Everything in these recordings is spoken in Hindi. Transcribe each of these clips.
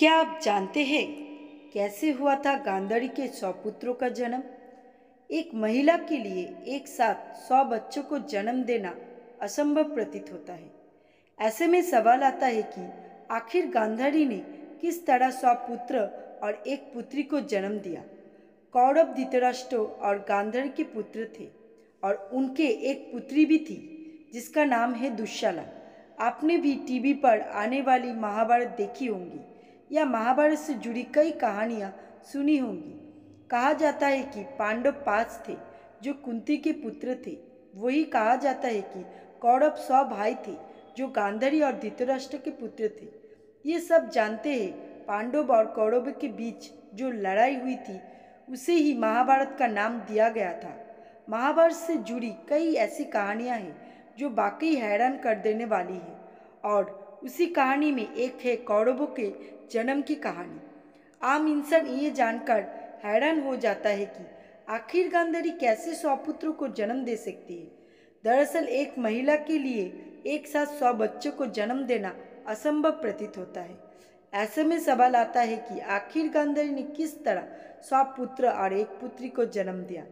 क्या आप जानते हैं कैसे हुआ था गांधारी के 100 पुत्रों का जन्म? एक महिला के लिए एक साथ 100 बच्चों को जन्म देना असंभव प्रतीत होता है। ऐसे में सवाल आता है कि आखिर गांधारी ने किस तरह 100 पुत्र और एक पुत्री को जन्म दिया। कौरव धृतराष्ट्र और गांधारी के पुत्र थे और उनके एक पुत्री भी थी जिसका नाम है दुश्शाला। आपने भी टीवी पर आने वाली महाभारत देखी होंगी या महाभारत से जुड़ी कई कहानियां सुनी होंगी। कहा जाता है कि पांडव 5 थे जो कुंती के पुत्र थे। वही कहा जाता है कि कौरव 100 भाई थे जो गांधारी और धृतराष्ट्र के पुत्र थे। ये सब जानते हैं पांडव और कौरव के बीच जो लड़ाई हुई थी उसे ही महाभारत का नाम दिया गया था। महाभारत से जुड़ी कई ऐसी कहानियां हैं जो वाकई हैरान कर देने वाली है और उसी कहानी में एक है कौरवों के जन्म की कहानी। आम इंसान ये जानकर हैरान हो जाता है कि आखिर गांधारी कैसे 100 पुत्रों को जन्म दे सकती है। दरअसल एक महिला के लिए एक साथ 100 बच्चों को जन्म देना असंभव प्रतीत होता है। ऐसे में सवाल आता है कि आखिर गांधारी ने किस तरह 100 पुत्र और एक पुत्री को जन्म दिया।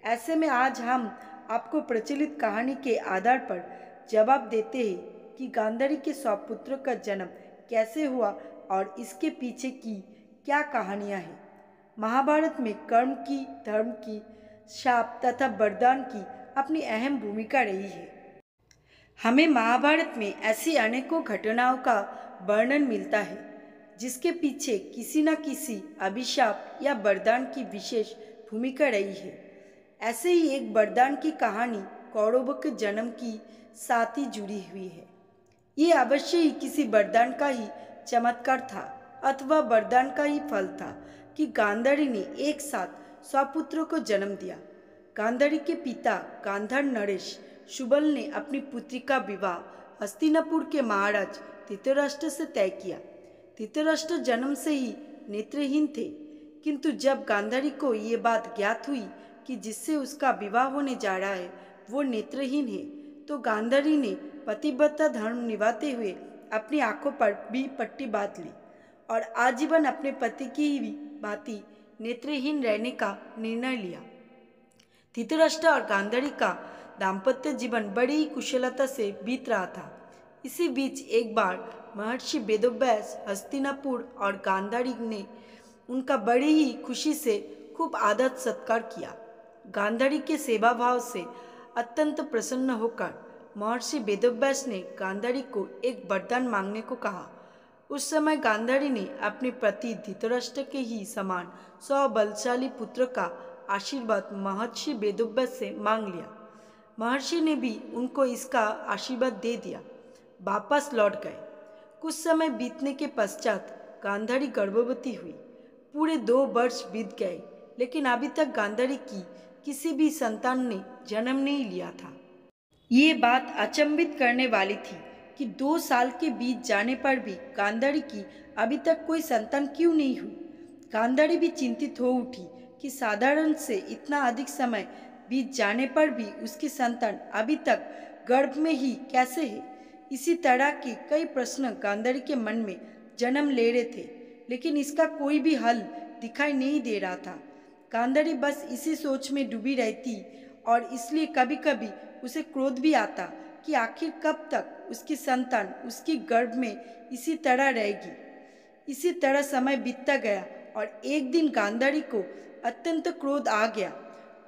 ऐसे में आज हम आपको प्रचलित कहानी के आधार पर जवाब देते हैं कि गांधारी के 100 पुत्रों का जन्म कैसे हुआ और इसके पीछे की क्या कहानियां हैं। महाभारत में कर्म की, धर्म की, शाप तथा वरदान की अपनी अहम भूमिका रही है। हमें महाभारत में ऐसी अनेकों घटनाओं का वर्णन मिलता है जिसके पीछे किसी न किसी अभिशाप या वरदान की विशेष भूमिका रही है। ऐसे ही एक वरदान की कहानी कौरवों के जन्म की साथ ही जुड़ी हुई है। ये अवश्य ही किसी वरदान का ही चमत्कार था अथवा वरदान का ही फल था कि गांधारी ने एक साथ 100 पुत्रों को जन्म दिया। गांधारी के पिता गांधार नरेश शुबल ने अपनी पुत्री का विवाह हस्तिनापुर के महाराज धृतराष्ट्र से तय किया। धृतराष्ट्र जन्म से ही नेत्रहीन थे, किंतु जब गांधारी को ये बात ज्ञात हुई कि जिससे उसका विवाह होने जा रहा है वो नेत्रहीन है, तो गांधारी ने पतिव्रता धर्म निभाते हुए अपनी आंखों पर भी पट्टी बांध ली और आजीवन अपने पति की ही भांति नेत्रहीन रहने का निर्णय लिया। धृतराष्ट्र और गांधारी का दाम्पत्य जीवन बड़ी ही कुशलता से बीत रहा था। इसी बीच एक बार महर्षि वेदव्यास हस्तिनापुर और गांधारी ने उनका बड़ी ही खुशी से खूब आदर सत्कार किया। गांधारी के सेवा भाव से अत्यंत प्रसन्न होकर महर्षि वेदव्यास ने गांधारी को एक वरदान मांगने को कहा। उस समय गांधारी ने अपने पति धृतराष्ट्र के ही समान 100 बलशाली पुत्र का आशीर्वाद महर्षि वेदव्यास से मांग लिया। महर्षि ने भी उनको इसका आशीर्वाद दे दिया, वापस लौट गए। कुछ समय बीतने के पश्चात गांधारी गर्भवती हुई। पूरे 2 वर्ष बीत गए, लेकिन अभी तक गांधारी की किसी भी संतान ने जन्म नहीं लिया था। ये बात अचंभित करने वाली थी कि 2 साल के बीत जाने पर भी गांधारी की अभी तक कोई संतान क्यों नहीं हुई। गांधारी भी चिंतित हो उठी कि साधारण से इतना अधिक समय बीत जाने पर भी उसकी संतान अभी तक गर्भ में ही कैसे है। इसी तरह के कई प्रश्न गांधारी के मन में जन्म ले रहे थे, लेकिन इसका कोई भी हल दिखाई नहीं दे रहा था। गांधारी बस इसी सोच में डूबी रहती और इसलिए कभी कभी उसे क्रोध भी आता कि आखिर कब तक उसकी संतान उसकी गर्भ में इसी तरह रहेगी। इसी तरह समय बीतता गया और एक दिन गांधारी को अत्यंत क्रोध आ गया।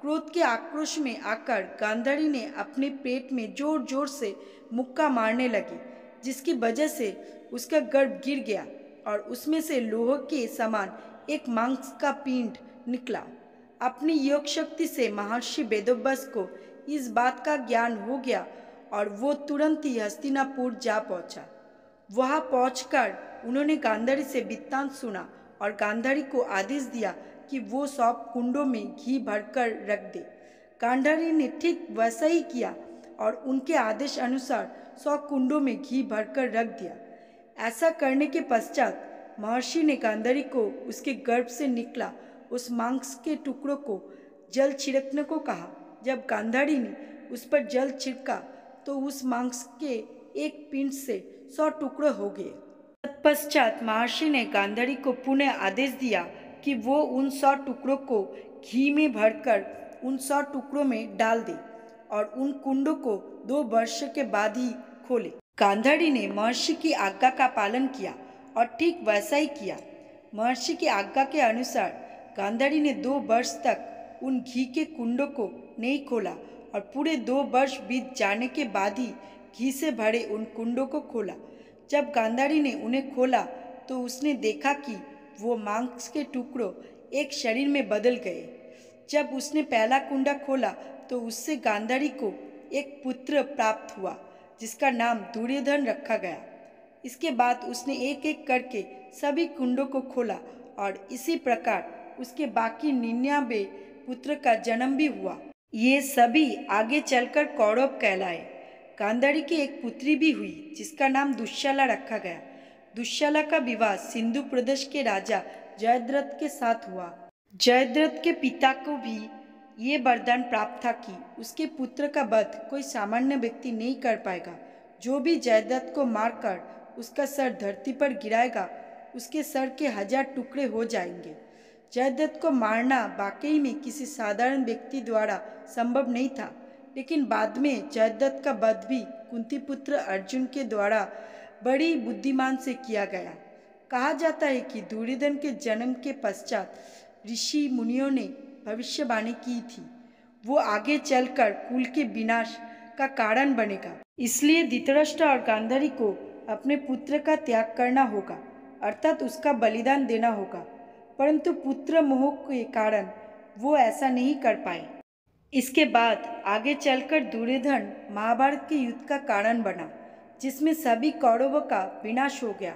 क्रोध के आक्रोश में आकर गांधारी ने अपने पेट में जोर जोर से मुक्का मारने लगी, जिसकी वजह से उसका गर्भ गिर गया और उसमें से लोह के समान एक मांस का पिंड निकला। अपनी योग शक्ति से महर्षि वेदव्यास को इस बात का ज्ञान हो गया और वो तुरंत ही हस्तिनापुर जा पहुंचा। वहां पहुंचकर उन्होंने गांधारी से वृत्तांत सुना और गांधारी को आदेश दिया कि वो 100 कुंडों में घी भरकर रख दे। गांधारी ने ठीक वैसा ही किया और उनके आदेश अनुसार 100 कुंडों में घी भरकर रख दिया। ऐसा करने के पश्चात महर्षि ने गांधारी को उसके गर्भ से निकला उस मांस के टुकड़ों को जल छिड़कने को कहा। जब गांधारी ने उस पर जल छिड़का तो उस मांस के एक पिंड से 100 टुकड़े हो गए। तत्पश्चात महर्षि ने गांधारी को पुनः आदेश दिया कि वो उन 100 टुकड़ों को घी में भरकर उन 100 टुकड़ों में डाल दे और उन कुंडों को 2 वर्ष के बाद ही खोले। गांधारी ने महर्षि की आज्ञा का पालन किया और ठीक वैसा ही किया। महर्षि की आज्ञा के अनुसार गांधारी ने 2 वर्ष तक उन घी के कुंडों को नहीं खोला और पूरे 2 वर्ष बीत जाने के बाद ही घी से भरे उन कुंडों को खोला। जब गांधारी ने उन्हें खोला तो उसने देखा कि वो मांस के टुकड़ों एक शरीर में बदल गए। जब उसने पहला कुंडा खोला तो उससे गांधारी को एक पुत्र प्राप्त हुआ जिसका नाम दुर्योधन रखा गया। इसके बाद उसने एक एक करके सभी कुंडों को खोला और इसी प्रकार उसके बाकी 99 पुत्र का जन्म भी हुआ। ये सभी आगे चलकर कौरव कहलाए। गांधारी की एक पुत्री भी हुई जिसका नाम दुश्शाला रखा गया। दुश्शाला का विवाह सिंधु प्रदेश के राजा जयद्रथ के साथ हुआ। जयद्रथ के पिता को भी ये वरदान प्राप्त था कि उसके पुत्र का वध कोई सामान्य व्यक्ति नहीं कर पाएगा। जो भी जयद्रथ को मारकर उसका सर धरती पर गिराएगा उसके सर के 1000 टुकड़े हो जाएंगे। जयद्रथ को मारना वाकई में किसी साधारण व्यक्ति द्वारा संभव नहीं था, लेकिन बाद में जयद्रथ का वध भी कुंती पुत्र अर्जुन के द्वारा बड़ी बुद्धिमान से किया गया। कहा जाता है कि दुर्योधन के जन्म के पश्चात ऋषि मुनियों ने भविष्यवाणी की थी वो आगे चलकर कुल के विनाश का कारण बनेगा। इसलिए धृतराष्ट्र और गांधारी को अपने पुत्र का त्याग करना होगा, अर्थात उसका बलिदान देना होगा, परंतु पुत्र मोह के कारण वो ऐसा नहीं कर पाए। इसके बाद आगे चलकर दुर्योधन महाभारत के युद्ध का कारण बना जिसमें सभी कौरवों का विनाश हो गया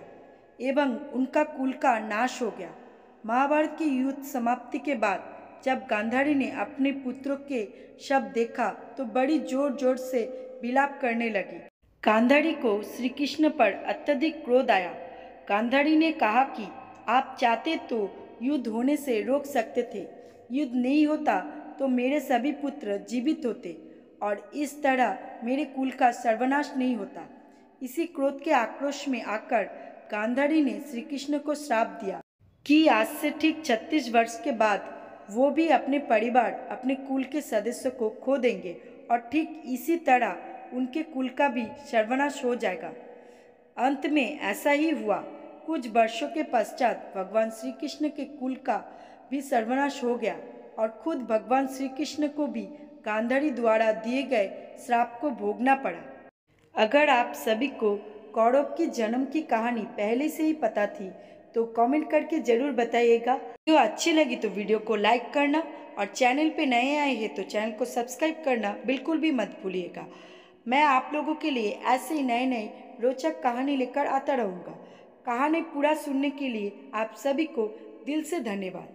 एवं उनका कुल का नाश हो गया। महाभारत की युद्ध समाप्ति के बाद जब गांधारी ने अपने पुत्रों के शव देखा तो बड़ी जोर जोर से विलाप करने लगी। गांधारी को श्री कृष्ण पर अत्यधिक क्रोध आया। गांधारी ने कहा कि आप चाहते तो युद्ध होने से रोक सकते थे, युद्ध नहीं होता तो मेरे सभी पुत्र जीवित होते और इस तरह मेरे कुल का सर्वनाश नहीं होता। इसी क्रोध के आक्रोश में आकर गांधारी ने श्री कृष्ण को श्राप दिया कि आज से ठीक 36 वर्ष के बाद वो भी अपने परिवार, अपने कुल के सदस्यों को खो देंगे और ठीक इसी तरह उनके कुल का भी सर्वनाश हो जाएगा। अंत में ऐसा ही हुआ। कुछ वर्षों के पश्चात भगवान श्री कृष्ण के कुल का भी सर्वनाश हो गया और खुद भगवान श्री कृष्ण को भी गांधारी द्वारा दिए गए श्राप को भोगना पड़ा। अगर आप सभी को कौरव की जन्म की कहानी पहले से ही पता थी तो कमेंट करके ज़रूर बताइएगा। वीडियो अच्छी लगी तो वीडियो को लाइक करना और चैनल पे नए आए हैं तो चैनल को सब्सक्राइब करना बिल्कुल भी मत भूलिएगा। मैं आप लोगों के लिए ऐसे ही नए नए रोचक कहानी लेकर आता रहूँगा। कहानी पूरा सुनने के लिए आप सभी को दिल से धन्यवाद।